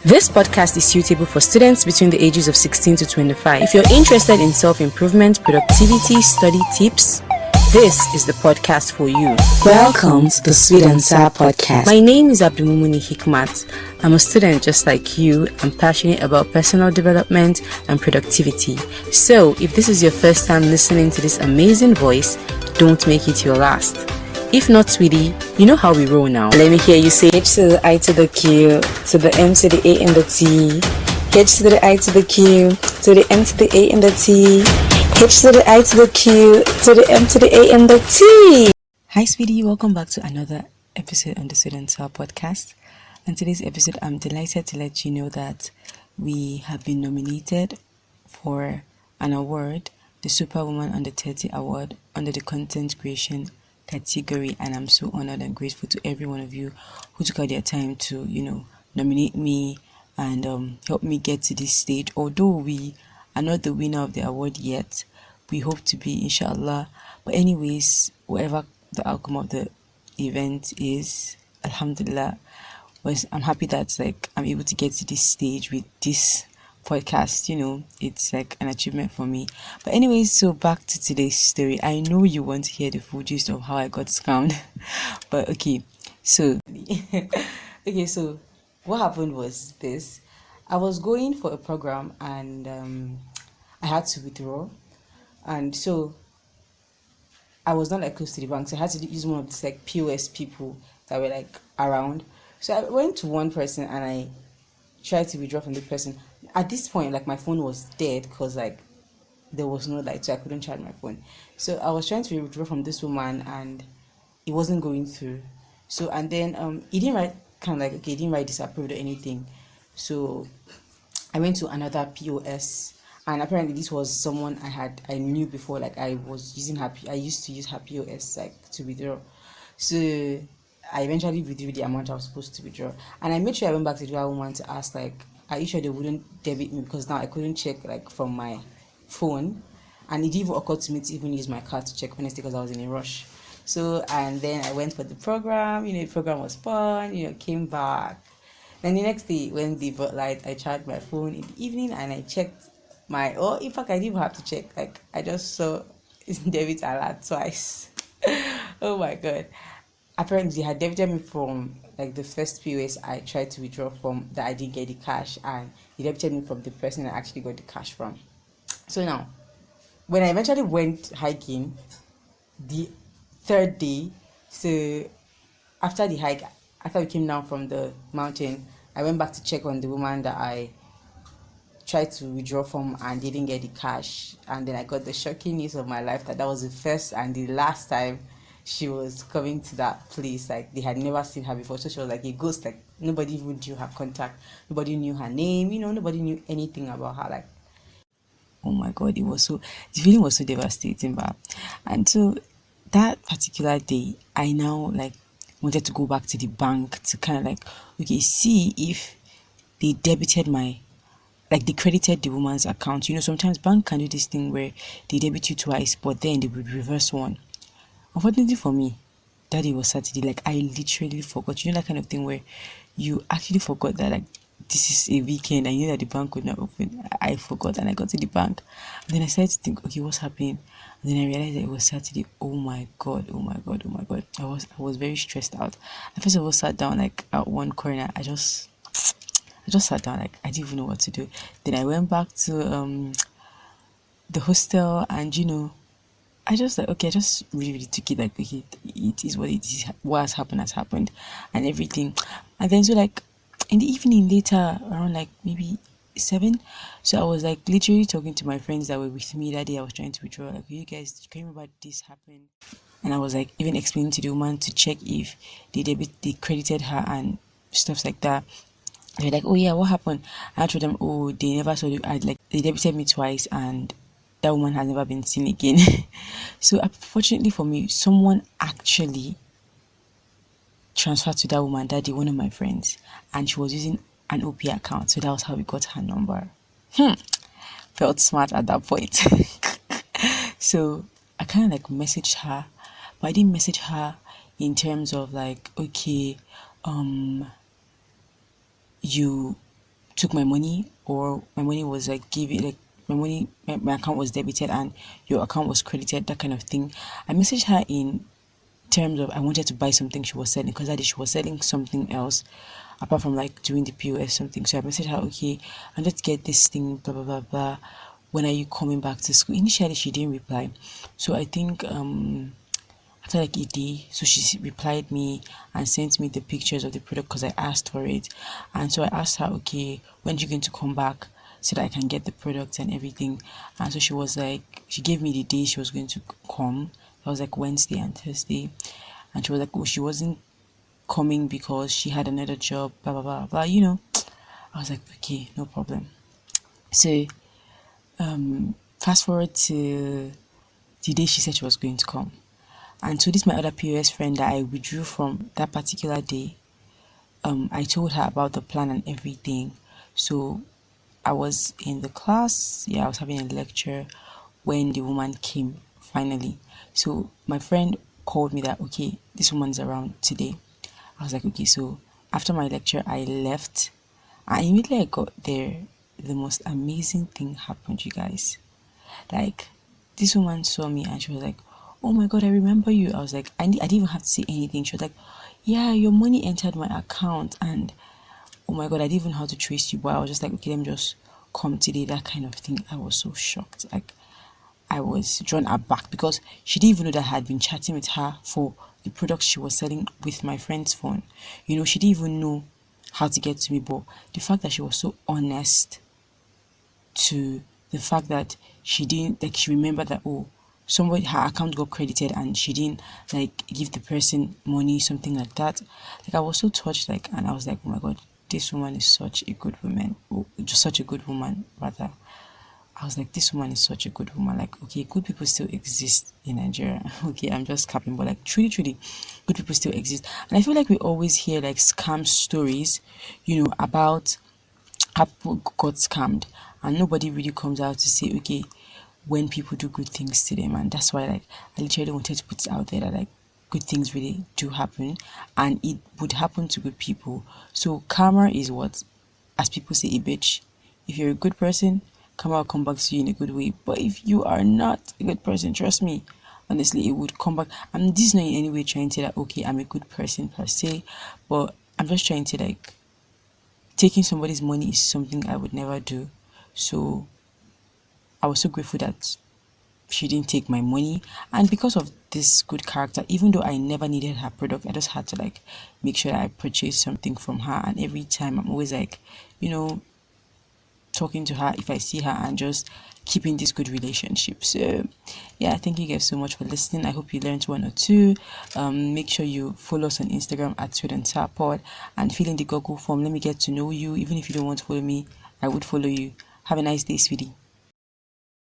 This podcast is suitable for students between the ages of 16 to 25. If you're interested in self-improvement, productivity, study tips, this is the podcast for you. Welcome to the Sweet and Sour Podcast. My name is Abdulmumuni Hikmat. I'm a student just like you. I'm passionate about personal development and productivity. So, if this is your first time listening to this amazing voice, don't make it your last. If not, sweetie, you know how we roll now. Let me hear you say H to the I to the Q, to the M to the A and the T. H to the I to the Q, to the M to the A and the T. H to the I to the Q, to the M to the A and the T. Hi, sweetie. Welcome back to another episode on the Sweet and Sour Podcast. And today's episode, I'm delighted to let you know that we have been nominated for an award, the Superwoman Under 30 Award, under the Content Creation category, and I'm so honored and grateful to every one of you who took out their time to nominate me and help me get to this stage. Although we are not the winner of the award yet, we hope to be, inshallah. But anyways, whatever the outcome of the event is, alhamdulillah, I'm happy that I'm able to get to this stage with this podcast. It's like an achievement for me. But anyways, so back to today's story. I know you want to hear the full gist of how I got scammed, but okay, so what happened was this. I was going for a program and I had to withdraw, and so I was not close to the bank, so I had to use one of these POS people that were around. So I went to one person and I tried to withdraw from the person. At this point, my phone was dead because there was no light, so I couldn't charge my phone. So I was trying to withdraw from this woman and it wasn't going through. So and then he didn't write he didn't write disapproved or anything. So I went to another POS, and apparently this was someone I knew before. I was using I used to use her POS to withdraw. So I eventually withdrew the amount I was supposed to withdraw, and I made sure I went back to the other woman to ask are you sure they wouldn't debit me, because now I couldn't check from my phone, and it didn't even occur to me to even use my card to check honestly because I was in a rush. So and then I went for the program. The program was fun. Came back. Then the next day when the light, I charged my phone in the evening and I checked in fact I didn't even have to check. I just saw debit alert twice. Oh my god. Apparently they had debited me from the first POS I tried to withdraw from that I didn't get the cash, and they debited me from the person I actually got the cash from. So now, when I eventually went hiking the third day, so after the hike, after we came down from the mountain, I went back to check on the woman that I tried to withdraw from and didn't get the cash, and then I got the shocking news of my life that was the first and the last time she was coming to that place. They had never seen her before, so she was like a ghost. Nobody even knew her contact, nobody knew her name, nobody knew anything about her. Oh my god, the feeling was so devastating. And so that particular day, I now wanted to go back to the bank to kind of see if they debited they credited the woman's account. Sometimes bank can do this thing where they debit you twice, but then they would reverse one. Unfortunately for me, that day was Saturday. I literally forgot. That kind of thing where you actually forgot that this is a weekend and you know that the bank would not open. I forgot and I got to the bank. And then I started to think, okay, what's happening? And then I realized that it was Saturday. Oh my god. I was very stressed out. I first of all sat down at one corner. I just sat down I didn't even know what to do. Then I went back to the hostel, and I just I just really took it okay, it is what it is. What has happened and everything. And then so in the evening later, around maybe 7, so I was literally talking to my friends that were with me that day. I was trying to withdraw, you guys, can you remember this happened? And I was even explaining to the woman to check if they credited her and stuff like that. They're like, oh yeah, what happened? I told them, oh, they never saw they debited me twice and that woman has never been seen again. So unfortunately for me, someone actually transferred to that woman that day, one of my friends, and she was using an OP account, so that was how we got her number. Felt smart at that point. So I kind of messaged her, but I didn't message her in terms of okay, you took my money, or my money was like my account was debited and your account was credited, that kind of thing. I messaged her in terms of I wanted to buy something she was selling, because that day she was selling something else apart from like doing the POS something. So I messaged her, okay, and let's get this thing, blah blah blah blah. When are you coming back to school? Initially she didn't reply. So I think after like a day, so she replied me and sent me the pictures of the product because I asked for it. And so I asked her, okay, when are you going to come back so that I can get the product and everything? And so she was like, she gave me the day she was going to come. That was like Wednesday and Thursday. And she was like, oh, she wasn't coming because she had another job, blah blah blah blah, you know. I was like, okay, no problem. So fast forward to the day she said she was going to come. And so this my other POS friend that I withdrew from that particular day. I told her about the plan and everything. So I was in the class, I was having a lecture when the woman came finally. So my friend called me that, okay, this woman's around today. I was like, okay. So after my lecture, I left, and immediately I got there, the most amazing thing happened, you guys. Like, this woman saw me and she was like, oh my god, I remember you. I was like, I didn't even have to say anything. She was like, yeah, your money entered my account, and oh my god, I didn't even know how to trace you. But I was just like, okay, let me just come today, that kind of thing. I was so shocked. Like, I was drawn aback because she didn't even know that I had been chatting with her for the products she was selling with my friend's phone. You know, she didn't even know how to get to me, but the fact that she was so honest to the fact that she didn't, like, she remembered that, oh, somebody, her account got credited and she didn't like give the person money, something like that. Like, I was so touched, like, and I was like, oh my god, this woman is such a good woman, just such a good woman rather. I was like, this woman is such a good woman. Like, okay, good people still exist in Nigeria. Okay, I'm just capping, but like, truly, truly, good people still exist. And I feel like we always hear like scam stories, you know, about how people got scammed, and nobody really comes out to say, okay, when people do good things to them. And that's why, like, I literally wanted to put it out there that like good things really do happen, and it would happen to good people. So karma is what, as people say, a bitch. If you're a good person, karma will come back to you in a good way. But if you are not a good person, trust me, honestly, it would come back. And this is not in any way trying to say that, okay, I'm a good person per se, but I'm just trying to, like, taking somebody's money is something I would never do. So I was so grateful that she didn't take my money. And because of this good character, even though I never needed her product, I just had to like make sure that I purchased something from her. And every time I'm always like, you know, talking to her if I see her and just keeping this good relationship. So yeah, thank you guys so much for listening. I hope you learned one or two. Make sure you follow us on Instagram at Sweet and Sour Pod, and fill in the Google form. Let me get to know you. Even if you don't want to follow me, I would follow you. Have a nice day, sweetie.